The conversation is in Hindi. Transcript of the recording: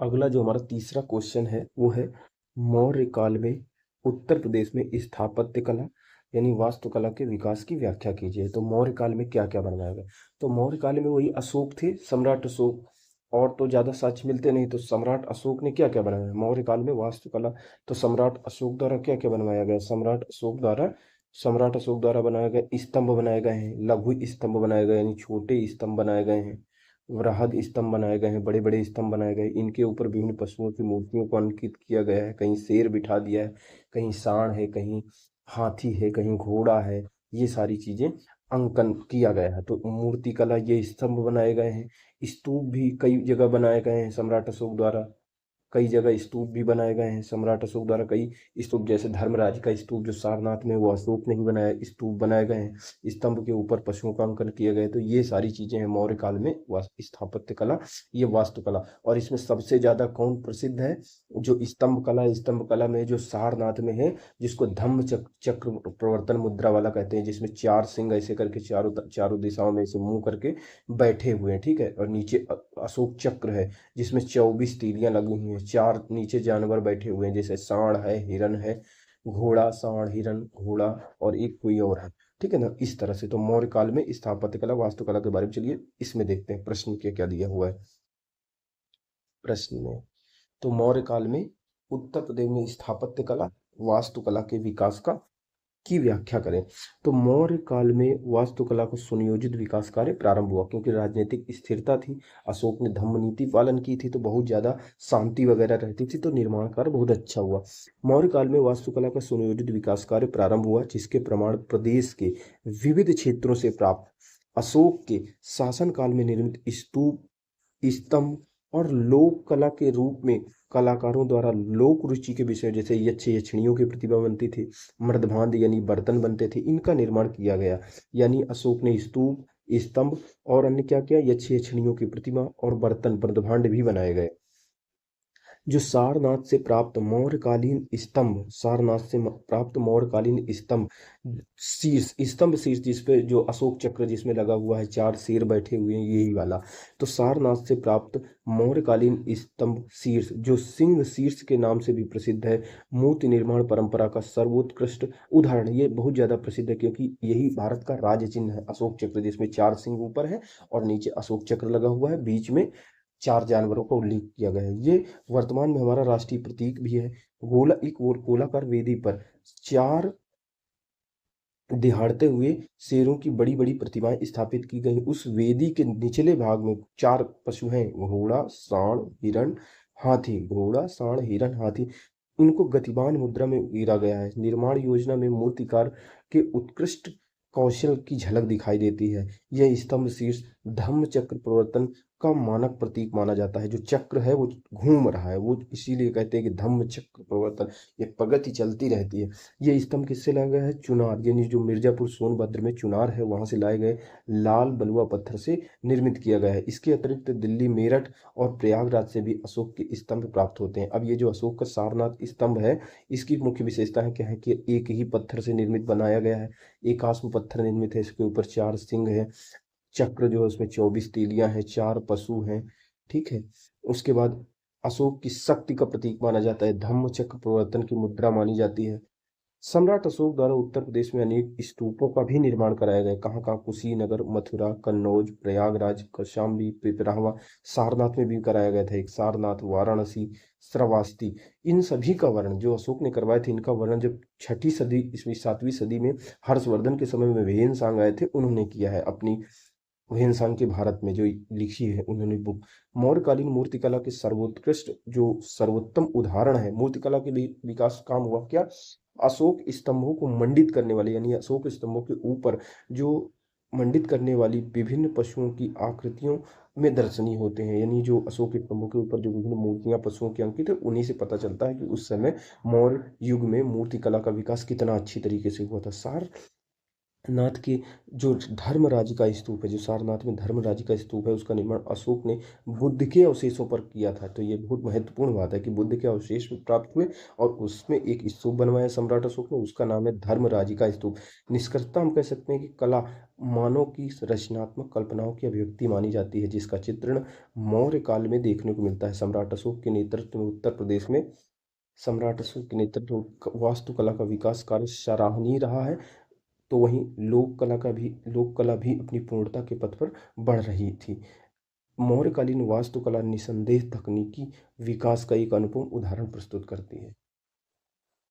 अगला जो हमारा तीसरा क्वेश्चन है वो है मौर्य काल में उत्तर प्रदेश में स्थापत्य कला यानी वास्तुकला के विकास की व्याख्या कीजिए। तो मौर्य काल में क्या क्या बनवाया गया? तो मौर्य काल में वही अशोक थे, सम्राट अशोक। और तो ज्यादा साक्ष्य मिलते नहीं, तो सम्राट अशोक ने क्या क्या बनाया मौर्य काल में वास्तुकला? तो सम्राट अशोक द्वारा क्या क्या बनवाया गया? सम्राट अशोक द्वारा बनाए गए स्तंभ बनाए गए हैं, लघु स्तंभ बनाए गए यानी छोटे स्तंभ बनाए गए हैं, वृहद स्तंभ बनाए गए हैं, बड़े बड़े स्तंभ बनाए गए। इनके ऊपर विभिन्न पशुओं की मूर्तियों को अंकित किया गया है। कहीं शेर बिठा दिया है, कहीं सांड है, कहीं हाथी है, कहीं घोड़ा है। ये सारी चीजें अंकन किया गया है। तो मूर्ति कला, ये स्तंभ बनाए गए हैं। स्तूप भी कई जगह बनाए गए हैं सम्राट अशोक द्वारा। कई जगह स्तूप भी बनाए गए हैं सम्राट अशोक द्वारा। कई स्तूप, जैसे धर्मराज का स्तूप जो सारनाथ में, वो अशोक ने ही बनाया, स्तूप बनाए गए हैं। स्तंभ के ऊपर पशुओं का अंकन किए गए। तो ये सारी चीजें हैं मौर्य काल में स्थापत्य कला, ये वास्तुकला। और इसमें सबसे ज्यादा कौन प्रसिद्ध है? जो स्तंभ कला है, स्तंभ कला में जो सारनाथ में है, जिसको धम्म चक्र प्रवर्तन मुद्रा वाला कहते हैं, जिसमें चार सिंह ऐसे करके चारों चारों दिशाओं में ऐसे मुंह करके बैठे हुए हैं, ठीक है। और नीचे अशोक चक्र है, जिसमें 24 तीलियां लगी हुई हैं। चार नीचे जानवर बैठे हुए हैं, जैसे सांड है, हिरन है, घोड़ा, सांड, हिरन, घोड़ा, और एक कोई और है, ठीक है ना। इस तरह से तो मौर्य काल में स्थापत्य कला वास्तुकला के बारे में चलिए इसमें देखते हैं प्रश्न क्या क्या दिया हुआ है प्रश्न में। तो मौर्य काल में उत्तर प्रदेश में स्थापत्य कला वास्तुकला के विकास का की व्याख्या करें। तो मौर्य काल में वास्तुकला का सुनियोजित विकास कार्य प्रारंभ हुआ, क्योंकि राजनीतिक स्थिरता थी। अशोक ने धम्म नीति पालन की थी, तो बहुत ज्यादा शांति वगैरह रहती थी, तो निर्माण कार्य बहुत अच्छा हुआ। मौर्य काल में वास्तुकला का सुनियोजित विकास कार्य प्रारंभ हुआ, जिसके प्रमाण प्रदेश के विविध क्षेत्रों से प्राप्त अशोक के शासन काल में निर्मित स्तूप, स्तंभ और लोक कला के रूप में कलाकारों द्वारा लोक रुचि के विषय, जैसे यक्ष यक्षिणियों की प्रतिभा बनती थी, मृदभांड यानी बर्तन बनते थे, इनका निर्माण किया गया। यानी अशोक ने स्तूप, स्तंभ और अन्य क्या किया? यक्ष यक्षिणियों की प्रतिमा और बर्तन, मृदभांड भी बनाए गए। जो सारनाथ से प्राप्त मौर्यकालीन स्तंभ, सारनाथ से प्राप्त मौर्यकालीन स्तंभ शीर्ष, स्तंभ शीर्ष, जिसपे जो अशोक चक्र जिसमें लगा हुआ है, चार शेर बैठे हुए हैं, यही वाला। तो सारनाथ से प्राप्त मौर्यकालीन स्तंभ शीर्ष, जो सिंह शीर्ष के नाम से भी प्रसिद्ध है, मूर्ति निर्माण परंपरा का सर्वोत्कृष्ट उदाहरण। ये बहुत ज्यादा प्रसिद्ध है, क्योंकि यही भारत का राज्य चिन्ह है, अशोक चक्र, जिसमें चार सिंह ऊपर है और नीचे अशोक चक्र लगा हुआ है, बीच में चार जानवरों का उल्लेख किया गया है। ये वर्तमान में हमारा राष्ट्रीय प्रतीक भी है। गोलाकार वेदी पर चार दिहाड़ते हुए शेरों की बड़ी बड़ी प्रतिमाएं स्थापित की गई। उस वेदी के निचले भाग में चार पशु हैं, घोड़ा, सांड, हिरण, हाथी। घोड़ा, सांड, हिरण, हाथी, इनको गतिमान मुद्रा में उकेरा गया है। निर्माण योजना में मूर्तिकार के उत्कृष्ट कौशल की झलक दिखाई देती है। यह स्तंभ शीर्ष धम्म चक्र प्रवर्तन का मानक प्रतीक माना जाता है। जो चक्र है वो घूम रहा है, वो इसीलिए कहते हैं कि धम्म चक्र प्रवर्तन, ये प्रगति चलती रहती है। ये स्तंभ किससे लाया गया है? चुनार, यानी जो मिर्जापुर सोनभद्र में चुनार है, वहां से लाए गए लाल बलुआ पत्थर से निर्मित किया गया है। इसके अतिरिक्त दिल्ली, मेरठ और प्रयागराज से भी अशोक के स्तंभ प्राप्त होते हैं। अब ये जो अशोक का सारनाथ स्तंभ है, इसकी मुख्य विशेषता है क्या है कि एक ही पत्थर से निर्मित बनाया गया है, एकाश्म पत्थर निर्मित है। इसके ऊपर चार सिंह है, चक्र जो है उसमें 24 तीलियां हैं, चार पशु हैं, ठीक है। उसके बाद अशोक की शक्ति का प्रतीक माना जाता है, धम्म चक्र प्रवर्तन की मुद्रा मानी जाती है। सम्राट अशोक द्वारा उत्तर प्रदेश में अनेक स्तूपों का भी निर्माण कराया गया। कहाँ कहाँ? कुशीनगर, मथुरा, कन्नौज, प्रयागराज, कौशाम्बी, पिपरावा, सारनाथ में भी कराया गया था एक, सारनाथ, वाराणसी, श्रावस्ती। इन सभी का वर्णन जो अशोक ने करवाए थे, इनका वर्णन जब छठी सदी, इसमें 7वीं सदी में हर्षवर्धन के समय में वेन आए थे, उन्होंने किया है अपनी ह्वेनसांग के भारत में जो लिखी है उन्होंने बुक। मौर्यकालीन मूर्तिकला के सर्वोत्कृष्ट जो सर्वोत्तम उदाहरण है मूर्तिकला के लिए विकास काम हुआ क्या? अशोक स्तंभों को मंडित करने वाले, यानी अशोक स्तंभों के ऊपर जो मंडित करने वाली विभिन्न पशुओं की आकृतियों में दर्शनीय होते हैं। यानी जो अशोक स्तंभों के ऊपर जो विभिन्न मूर्तियां पशुओं की अंकित है, उन्हीं से पता चलता है कि उस समय मौर्य युग में मूर्तिकला का विकास कितना अच्छी तरीके से हुआ था। नाथ के जो धर्मराज का स्तूप है, जो सारनाथ में धर्मराज का स्तूप है, उसका निर्माण अशोक ने बुद्ध के अवशेषों पर किया था। तो ये बहुत महत्वपूर्ण बात है कि बुद्ध के अवशेष प्राप्त हुए और उसमें एक स्तूप बनवाया सम्राट अशोक ने, उसका नाम है धर्मराज का स्तूप। निष्कर्षतः हम कह सकते हैं कि कला मानव की रचनात्मक कल्पनाओं की अभिव्यक्ति मानी जाती है, जिसका चित्रण मौर्य काल में देखने को मिलता है। सम्राट अशोक के नेतृत्व में उत्तर प्रदेश में सम्राट अशोक के नेतृत्व में वास्तुकला का विकास कार्य सराहनीय रहा है। तो वहीं लोक कला भी अपनी पूर्णता के पथ पर बढ़ रही थी। मौर्यकालीन वास्तुकला निसंदेह तकनीकी विकास का एक अनुपम उदाहरण प्रस्तुत करती है।